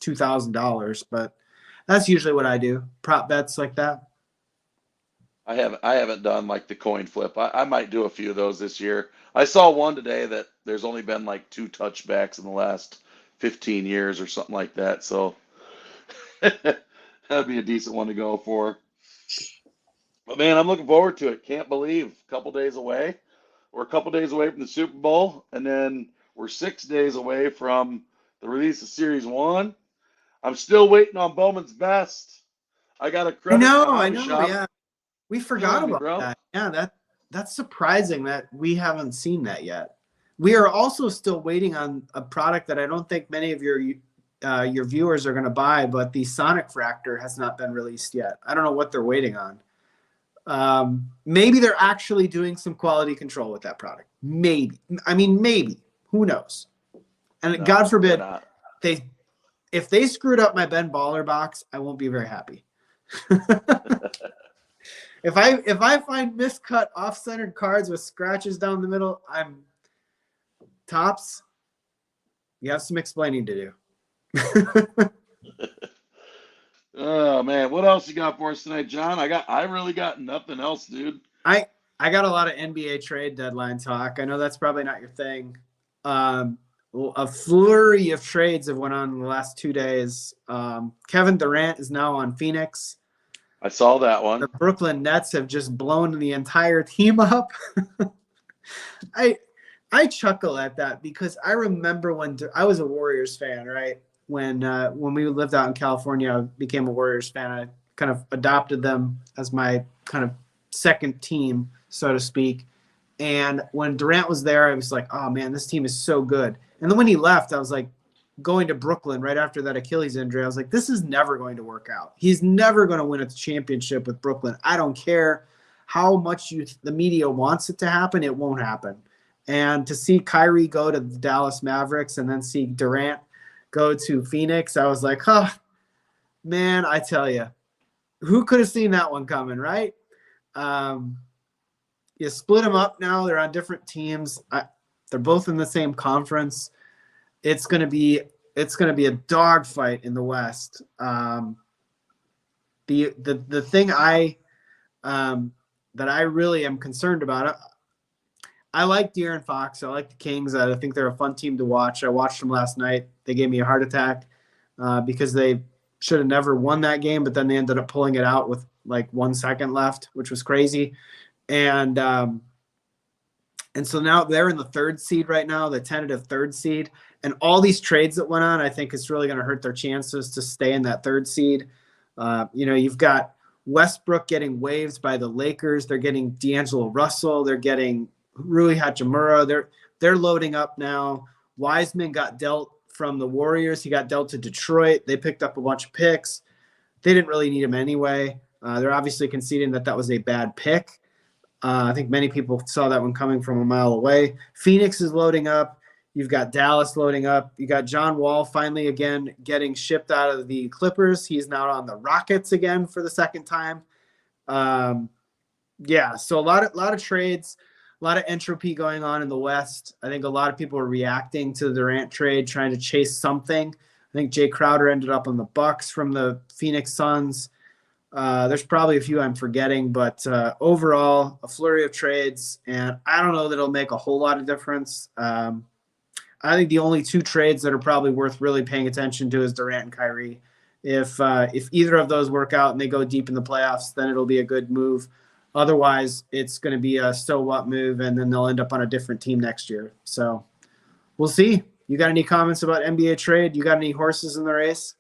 $2,000, but that's usually what I do. Prop bets like that.
I haven't done like the coin flip. I might do a few of those this year. I saw one today that there's only been like 2 touchbacks in the last 15 years or something like that. So that'd be a decent one to go for. But man, I'm looking forward to it. Can't believe a couple days away. We're a couple days away from the Super Bowl, and then we're 6 days away from the release of Series 1. I'm still waiting on Bowman's best. I got a credit.
I know.
Shop.
Yeah, we forgot about
bro.
that. Yeah, that's surprising that we haven't seen that yet. We are also still waiting on a product that I don't think many of your viewers are going to buy, but the Sonic Fractor has not been released yet. I don't know what they're waiting on. Maybe they're actually doing some quality control with that product. Maybe. I mean, maybe. Who knows? And no, God forbid if they screwed up my Ben Baller box, I won't be very happy. If I find miscut off-centered cards with scratches down the middle, I'm tops. You have some explaining to do.
Oh man, what else you got for us tonight, John? I really got nothing else, dude.
I got a lot of NBA trade deadline talk. I know that's probably not your thing. A flurry of trades have went on in the last 2 days. Kevin Durant is now on Phoenix.
I saw that one.
The Brooklyn Nets have just blown the entire team up. I chuckle at that because I remember when I was a Warriors fan, right? When we lived out in California, I became a Warriors fan. I kind of adopted them as my kind of second team, so to speak. And when Durant was there, I was like, oh man, this team is so good. And then when he left, I was like, going to Brooklyn right after that Achilles injury. I was like, this is never going to work out. He's never going to win a championship with Brooklyn. I don't care how much the media wants it to happen. It won't happen. And to see Kyrie go to the Dallas Mavericks and then see Durant go to Phoenix, I was like, huh, man, I tell you, who could have seen that one coming, right? You split them up now. They're on different teams. They're both in the same conference. It's gonna be a dogfight in the West. The thing that I really am concerned about. I like De'Aaron Fox. I like the Kings. I think they're a fun team to watch. I watched them last night. They gave me a heart attack because they should have never won that game, but then they ended up pulling it out with like 1 second left, which was crazy. And so now they're in the 3rd seed right now, the tentative 3rd seed. And all these trades that went on, I think it's really going to hurt their chances to stay in that 3rd seed. You've got Westbrook getting waived by the Lakers. They're getting D'Angelo Russell. They're getting Rui Hachimura. They're loading up now. Wiseman got dealt from the Warriors. He got dealt to Detroit. They picked up a bunch of picks. They didn't really need him anyway. They're obviously conceding that was a bad pick. I think many people saw that one coming from a mile away. Phoenix is loading up. You've got Dallas loading up. You got John Wall finally again getting shipped out of the Clippers. He's now on the Rockets again for the 2nd time. So a lot of trades, a lot of entropy going on in the West. I think a lot of people are reacting to the Durant trade, trying to chase something. I think Jay Crowder ended up on the Bucks from the Phoenix Suns. There's probably a few I'm forgetting, but overall, a flurry of trades, and I don't know that it'll make a whole lot of difference. I think the only 2 trades that are probably worth really paying attention to is Durant and Kyrie. If either of those work out and they go deep in the playoffs, then it'll be a good move. Otherwise, it's going to be a so what move, and then they'll end up on a different team next year. So we'll see. You got any comments about NBA trade? You got any horses in the race?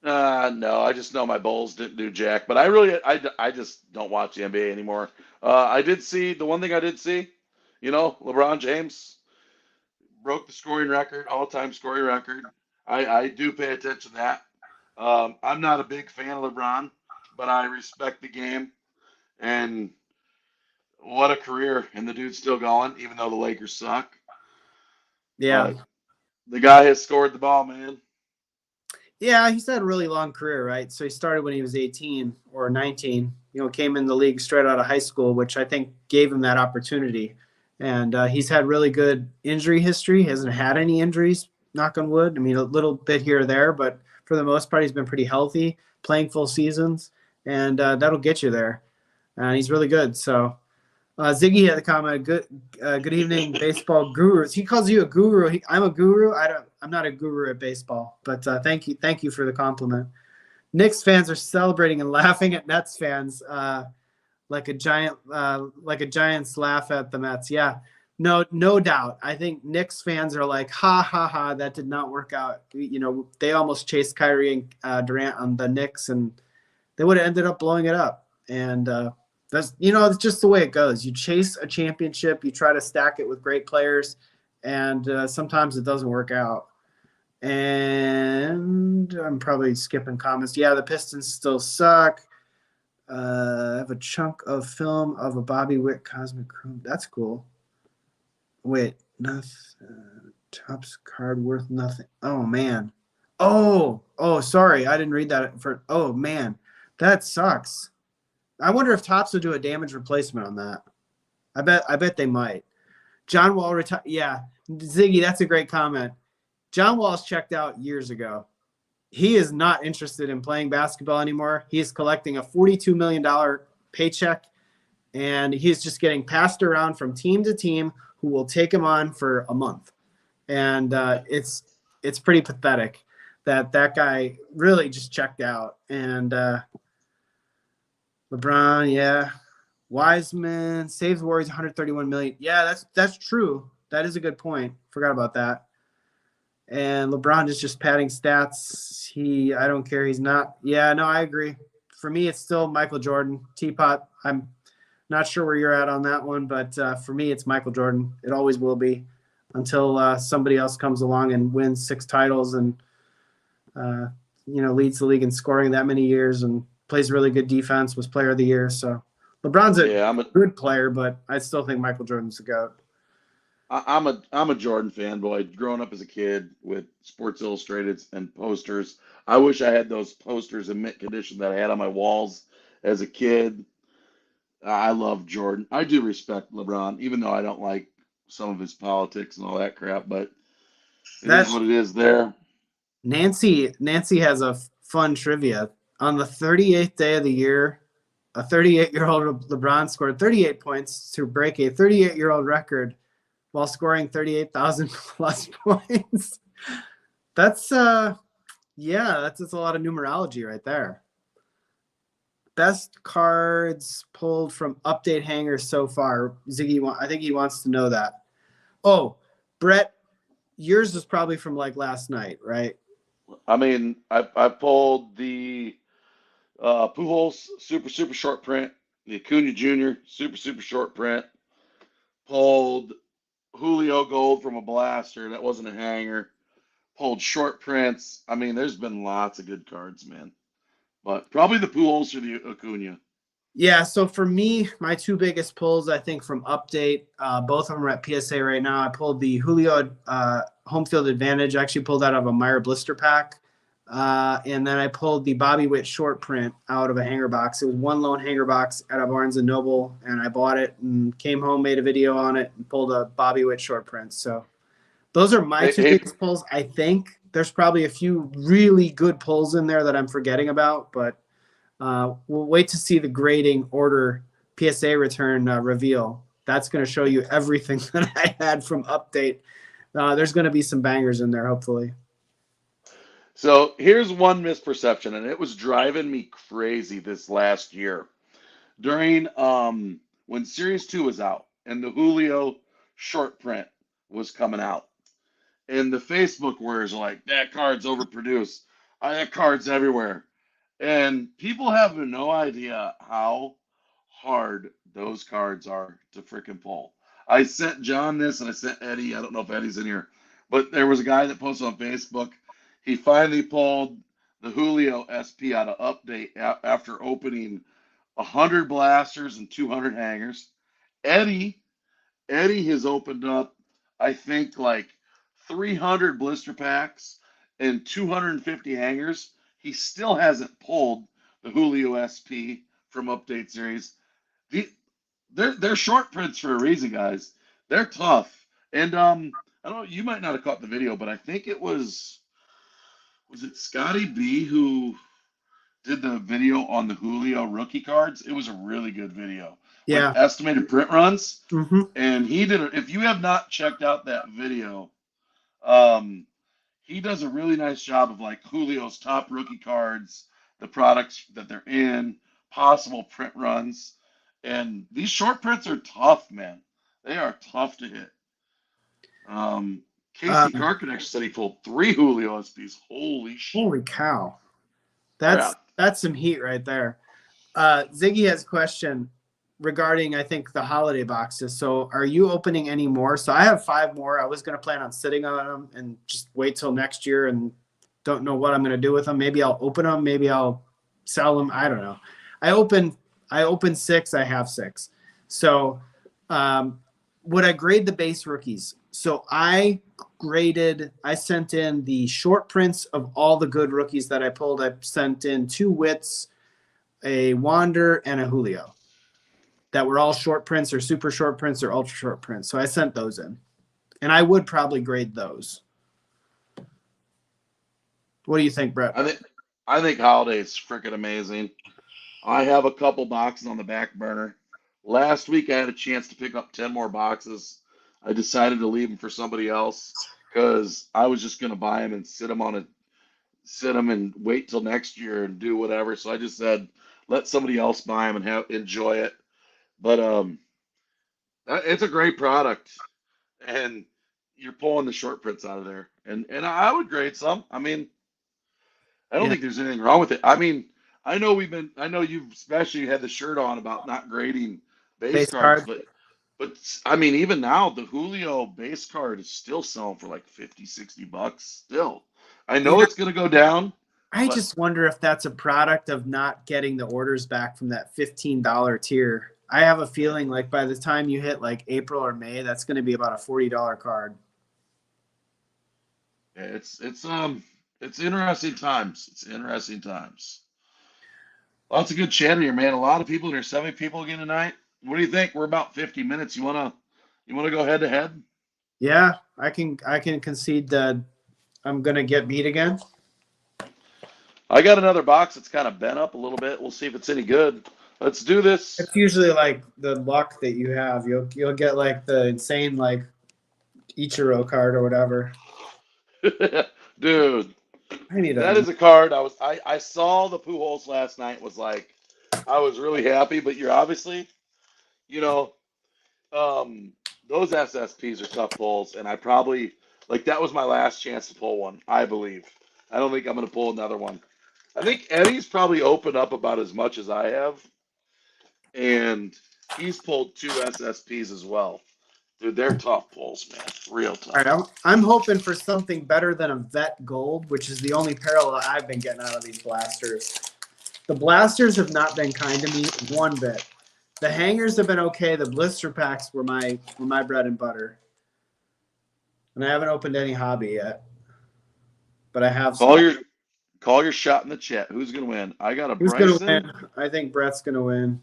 No, I just know my Bulls didn't do jack, but I just don't watch the NBA anymore. I did see the one thing I did see, LeBron James broke the scoring record, all-time scoring record. I do pay attention to that. I'm not a big fan of LeBron, but I respect the game, and what a career, and the dude's still going, even though the Lakers suck.
Yeah.
But the guy has scored the ball, man.
Yeah, he's had a really long career, right? So he started when he was 18 or 19, came in the league straight out of high school, which I think gave him that opportunity. And he's had really good injury history. He hasn't had any injuries, knock on wood. I mean, a little bit here or there, but for the most part, he's been pretty healthy, playing full seasons, and that'll get you there. And he's really good. So Ziggy had a comment. Good evening, baseball gurus. He calls you a guru. I'm a guru. I'm not a guru at baseball, but thank you for the compliment. Knicks fans are celebrating and laughing at Nets fans like a Giants laugh at the Mets. Yeah, no doubt. I think Knicks fans are like, ha ha ha, that did not work out. They almost chased Kyrie and Durant on the Knicks, and they would have ended up blowing it up. And that's it's just the way it goes. You chase a championship, you try to stack it with great players, and sometimes it doesn't work out. And I'm probably skipping comments. Yeah, the Pistons still suck. I have a chunk of film of a Bobby Witt Cosmic Chrome. That's cool. Wait, nothing. Topps card worth nothing. Oh man. Oh, sorry, I didn't read that. Oh man, that sucks. I wonder if Topps would do a damage replacement on that. I bet they might. John Wall retired. Yeah, Ziggy, that's a great comment. John Wall's checked out years ago. He is not interested in playing basketball anymore. He is collecting a $42 million paycheck, and he's just getting passed around from team to team who will take him on for a month. And it's pretty pathetic that guy really just checked out. And LeBron, yeah. Wiseman saves the Warriors $131 million. Yeah, that's true. That is a good point. Forgot about that. And LeBron is just padding stats. I don't care. He's not. Yeah, no, I agree. For me, it's still Michael Jordan. Teapot, I'm not sure where you're at on that one, but for me, it's Michael Jordan. It always will be. until somebody else comes along and wins 6 titles and leads the league in scoring that many years and plays really good defense, was player of the year. So LeBron's a
Yeah,
good player, but I still think Michael Jordan's the GOAT.
I'm a Jordan fanboy. Growing up as a kid with Sports Illustrated and posters, I wish I had those posters in mint condition that I had on my walls as a kid. I love Jordan. I do respect LeBron, even though I don't like some of his politics and all that crap. But it is
That's
what it is. There,
Nancy has a fun trivia. On the 38th day of the year, a 38-year-old LeBron scored 38 points to break a 38-year-old record while scoring 38,000 plus points. That's that's a lot of numerology right there. Best cards pulled from update hangers so far. Ziggy, I think he wants to know that. Oh, Brett, yours was probably from like last night, right?
I mean, I pulled the Pujols super short print, the Acuna Jr. super short print. Pulled Julio Gold from a blaster. That wasn't a hanger. Pulled short prints. I mean, there's been lots of good cards, man. But probably the Pujols or the Acuna.
Yeah, so for me, my 2 biggest pulls, I think, from update, both of them are at PSA right now. I pulled the Julio home field advantage. I actually pulled out of a Meyer blister pack. And then I pulled the Bobby Witt short print out of a hanger box. It was one lone hanger box at a Barnes & Noble, and I bought it and came home, made a video on it, and pulled a Bobby Witt short print. So those are my
Hey,
2 biggest pulls, I think. There's probably a few really good pulls in there that I'm forgetting about, but we'll wait to see the grading order PSA return reveal. That's going to show you everything that I had from update. There's going to be some bangers in there, hopefully.
so here's one misperception, and it was driving me crazy this last year. During when Series 2 was out and the Julio short print was coming out, and the Facebook words like that card's overproduced. That card's everywhere. And people have no idea how hard those cards are to freaking pull. I sent John this and I sent Eddie. I don't know if Eddie's in here, but there was a guy that posted on Facebook. He finally pulled the Julio SP out of update after opening 100 blasters and 200 hangers. Eddie Eddie has opened up, I think, like 300 blister packs and 250 hangers. He still hasn't pulled the Julio SP from Update Series. The, they're short prints for a reason, guys. They're tough. And I don't know, you might not have caught the video, but I think it was it Scotty B who did the video on the Julio rookie cards? It was a really good video with
Yeah.
estimated print runs.
Mm-hmm.
And he did it. If you have not checked out that video, um, he does a really nice job of like Julio's top rookie cards, the products that they're in, possible print runs. And these short prints are tough, man. They are tough to hit. Casey
Um,
Karkonek said he pulled 3 Julio SPs. Holy
Holy cow. That's
crap.
some heat right there. Ziggy has a question regarding, I think, the holiday boxes. So are you opening any more? So I have 5 more. I was going to plan on sitting on them and just wait till next year and don't know what I'm going to do with them. Maybe I'll open them. Maybe I'll sell them. I don't know. I opened 6. I have 6. So would I grade the base rookies? So I sent in the short prints of all the good rookies that I pulled. I sent in 2 Wits, a Wander, and a Julio that were all short prints or super short prints or ultra short prints. So I sent those in. And I would probably grade those. What do you think, Brett?
I think Holiday's freaking amazing. I have a couple boxes on the back burner. Last week I had a chance to pick up 10 more boxes. I decided to leave them for somebody else because I was just going to buy them and sit them and wait till next year and do whatever. So I just said, let somebody else buy them and enjoy it. But it's a great product, and you're pulling the short prints out of there. And I would grade some. I mean, I don't
Yeah.
think there's anything wrong with it. I mean, I know you've especially had the shirt on about not grading base
Base
cards,
card.
But I mean, even now, the Julio base card is still selling for like 50, $60 still. I know
Yeah,
it's going to go down,
I
but
just wonder if that's a product of not getting the orders back from that $15 tier. I have a feeling like by the time you hit like April or May, that's going to be about a $40 card.
yeah, it's interesting times. It's interesting times. Lots of good chatter here, man. A lot of people. There's 70 people again tonight. What do you think? We're about 50 minutes. You wanna go head to head?
Yeah, I can concede that I'm going to get beat again.
I got another box that's kind of bent up a little bit. We'll see if it's any good. Let's do this.
It's usually like the luck that you have. You'll get like the insane like Ichiro card or whatever.
Dude,
I need
that
a
is a card. I saw the Pujols last night. Was like, I was really happy. But you're obviously, you know, um, those SSPs are tough pulls, and I probably like that was my last chance to pull one. I believe. I don't think I'm gonna pull another one. I think Eddie's probably opened up about as much as I have, and he's pulled two SSPs as well. Dude, they're tough pulls, man. Real
All right,
tough.
I'm hoping for something better than a vet gold, which is the only parallel I've been getting out of these blasters. The blasters have not been kind to me one bit. The hangers have been okay. The blister packs were my bread and butter, and I haven't opened any hobby yet, but I have
Call
some.
your call your shot in the chat. Who's gonna win? I got a
Who's gonna
Bryson.
win? I think Brett's gonna win.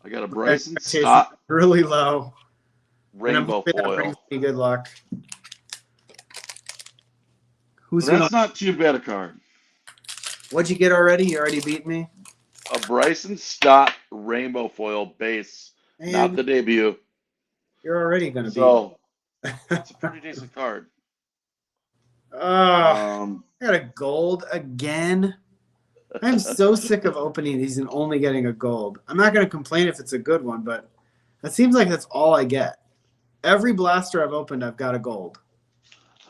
I got a
My
Bryson
expectations
Stott
are really low, and I'm
rainbow
hoping that brings
foil.
me good luck.
So
Who's gonna?
that's not too bad a card.
What'd you get already? You already beat me.
A Bryson Stott rainbow foil base, not
And
the debut.
you're already gonna beat me.
So it's a pretty decent card.
Oh, I
Um,
got a gold again. I'm so sick of opening these and only getting a gold. I'm not going to complain if it's a good one, but it seems like that's all I get. Every blaster I've opened, I've got a gold.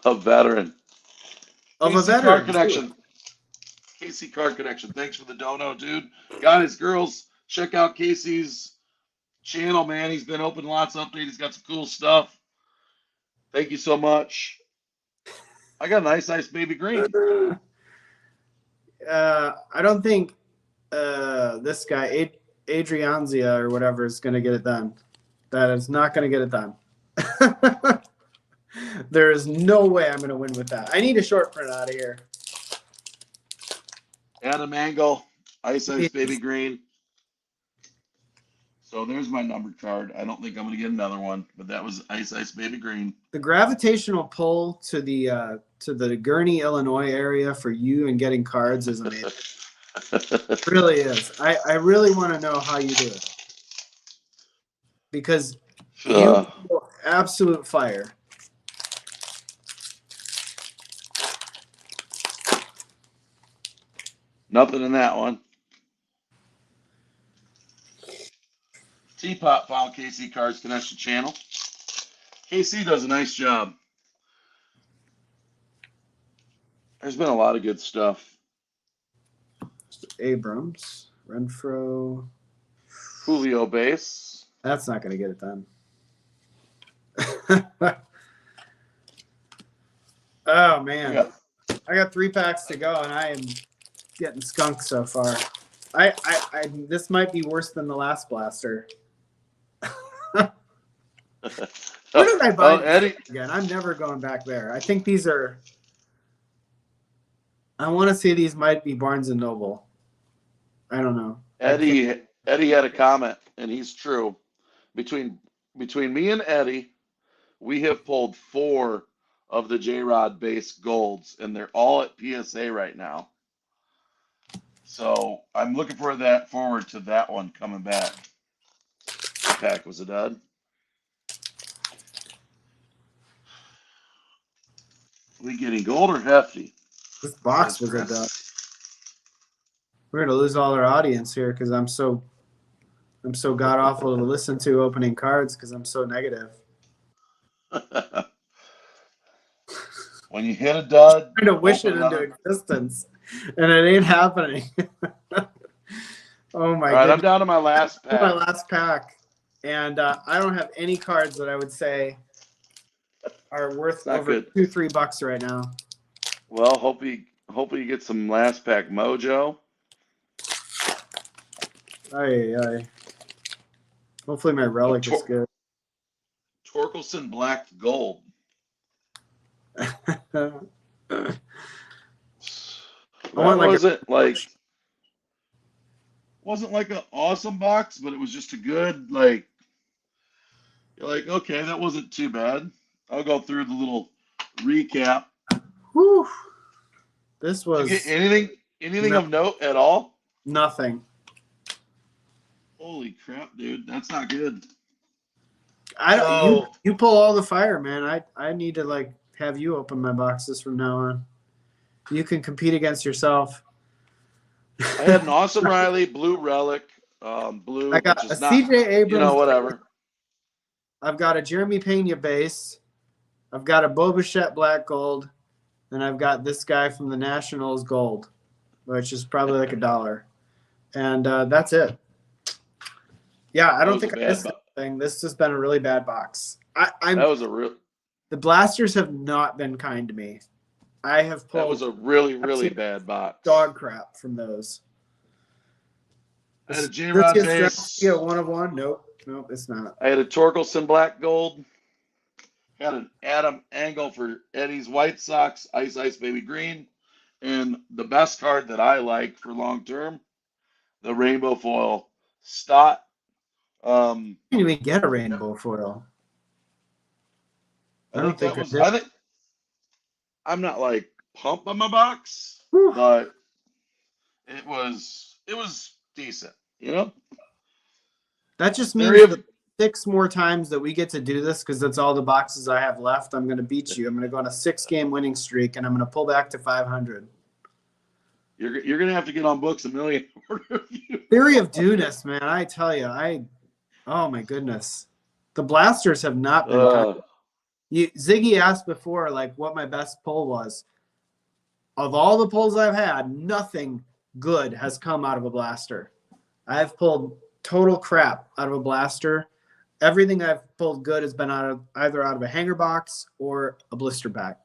a veteran.
Of a
KC Card
veteran, too.
Connection. KC Card Connection. Thanks for the dono, dude. Guys, girls, check out Casey's channel, man. He's been open lots of updates. He's got some cool stuff. Thank you so much. I got an ice baby green.
I don't think this guy, Adrianzia or whatever, is going to get it done. That is not going to get it done. There is no way I'm going to win with that. I need a short print out of here.
Adam Angle, ice baby green. So there's my numbered card. I don't think I'm going to get another one, but that was ice baby green.
The gravitational pull to the Gurney, Illinois area for you and getting cards is amazing. It really is. I really want to know how you do it. Because you absolute fire.
Nothing in that one. Teapot found KC Cards Connection channel. KC does a nice job. There's been a lot of good stuff.
Abrams, Renfro,
Julio base.
That's not going to get it done. Oh man, I got 3 packs to go, and I am getting skunked so far. I this might be worse than the last blaster. Where did I buy
Eddie
again? I'm never going back there. I think these are. I want to say these might be Barnes and Noble. I don't know.
Eddie had a comment, and he's true. Between me and Eddie, we have pulled 4 of the J-Rod base golds, and they're all at PSA right now. So I'm looking forward to that one coming back. The pack was a dud. We getting gold or hefty?
This box was a dud. We're gonna lose all our audience here because I'm so god awful to listen to opening cards because I'm so negative.
When you hit a dud,
I'm trying to wish it into existence, and it ain't happening. Oh my!
All right, I'm down to my last pack.
My last pack, And I don't have any cards that I would say are worth
Not
over
good.
$2-3 right now.
Well, hopefully you get some last pack mojo.
Aye. Hopefully my relic is good.
Torkelson Black Gold.
I
That wasn't like an awesome box, but it was just a good like. You're like, okay, that wasn't too bad. I'll go through the little recap.
Whew. This
Did you
was
get anything of note at all?
nothing.
Holy crap, dude, that's not good.
You pull all the fire, man. I need to like have you open my boxes from now on. You can compete against yourself.
I had an Awesome Riley blue relic, blue,
I got
which
a
is not,
CJ Abrams.
whatever.
I've got a Jeremy Pena base. I've got a Bo Bichette black gold, and I've got this guy from the Nationals gold, which is probably like $1. And that's it. Yeah, I don't think I missed anything. This has been a really bad box. The Blasters have not been kind to me. I have pulled.
That was a really, really bad box.
Dog crap from those.
I had a J-Rod base.
Yeah, 1 of 1. Nope, it's not.
I had a Torkelson Black Gold. Had an Adam Engel for Eddie's White Sox, Ice Baby Green. And the best card that I like for long term, the Rainbow Foil Stott.
You didn't even get a rainbow foil.
I think I'm not like pumped on my box, but it was decent,
That just means that 6 more times that we get to do this, because that's all the boxes I have left, I'm going to beat you. I'm going to go on a 6-game winning streak, and I'm going to pull back to 500. You're
going to have to get on books a million.
Theory of Dueness, man. I tell you, oh my goodness. The Blasters have not been kind. Ziggy asked before, like, what my best pull was. Of all the pulls I've had, nothing good has come out of a Blaster. I've pulled total crap out of a Blaster. Everything I've pulled good has been either out of a hanger box or a blister pack.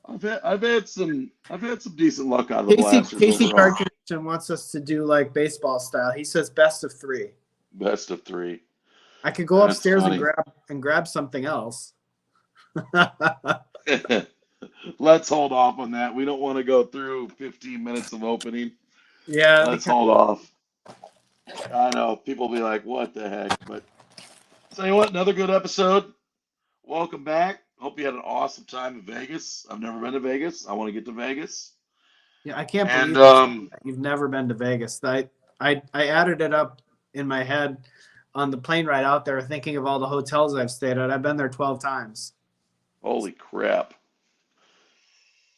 I've had some decent luck out of the Blasters.
Casey Carson wants us to do like baseball style. He says best of 3.
Best of 3.
I could go upstairs and grab something else.
Let's hold off on that. We don't want to go through 15 minutes of opening.
Yeah.
Let's hold off. I know people will be like, what the heck? But tell you what, another good episode. Welcome back. Hope you had an awesome time in Vegas. I've never been to Vegas. I want to get to Vegas.
Yeah, I can't believe you've never been to Vegas. I added it up in my head on the plane ride out there, thinking of all the hotels I've stayed at. I've been there 12 times.
Holy crap.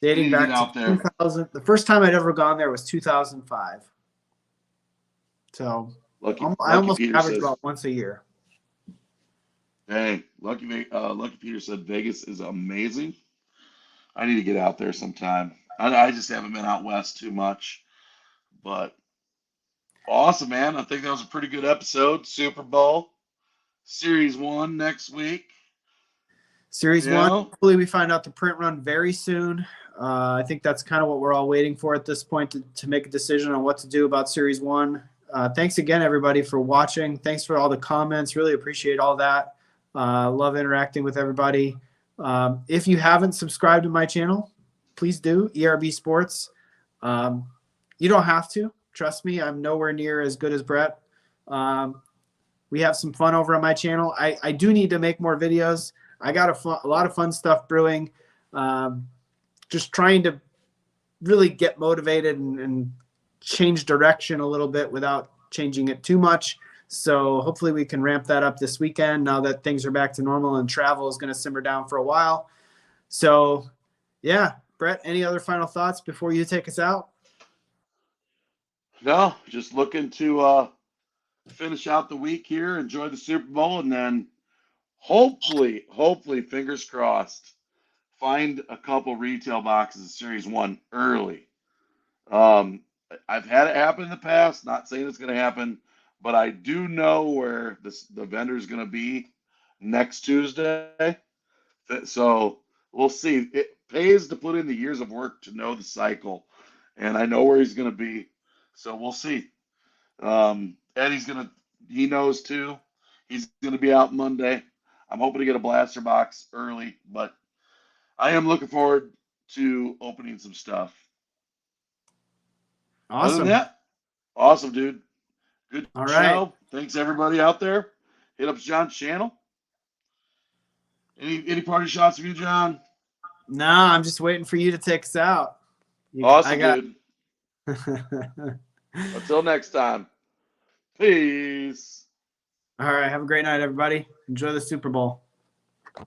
Dating back to 2000. The first time I'd ever gone there was 2005. So I almost average about once a year.
Hey, Lucky Peter said Vegas is amazing. I need to get out there sometime. I just haven't been out west too much. But awesome, man. I think that was a pretty good episode. Super Bowl. Series 1 next week.
Series 1. Hopefully we find out the print run very soon. I think that's kind of what we're all waiting for at this point to make a decision on what to do about Series 1. Thanks again, everybody, for watching. Thanks for all the comments. Really appreciate all that. Love interacting with everybody. If you haven't subscribed to my channel, please do. ERB Sports. You don't have to. Trust me, I'm nowhere near as good as Brett. We have some fun over on my channel. I do need to make more videos. I got a lot of fun stuff brewing. Just trying to really get motivated and change direction a little bit without changing it too much. So hopefully we can ramp that up this weekend now that things are back to normal and travel is going to simmer down for a while. So, yeah, Brett, any other final thoughts before you take us out?
No, just looking to finish out the week here, enjoy the Super Bowl, and then hopefully, fingers crossed, find a couple retail boxes of Series 1 early. I've had it happen in the past, not saying it's going to happen, but I do know where the vendor is going to be next Tuesday. So we'll see. It pays to put in the years of work to know the cycle, and I know where he's going to be. So we'll see. Eddie's gonna. He knows too. He's gonna be out Monday. I'm hoping to get a blaster box early, but I am looking forward to opening some stuff. Other than
Awesome.
that, awesome, dude. Good
All right.
show. Thanks everybody out there. Hit up John's channel. Any party shots of you, John?
Nah, I'm just waiting for you to take us out. I
Awesome,
got.
dude. Until next time. Peace.
All right. Have a great night, everybody. Enjoy the Super Bowl.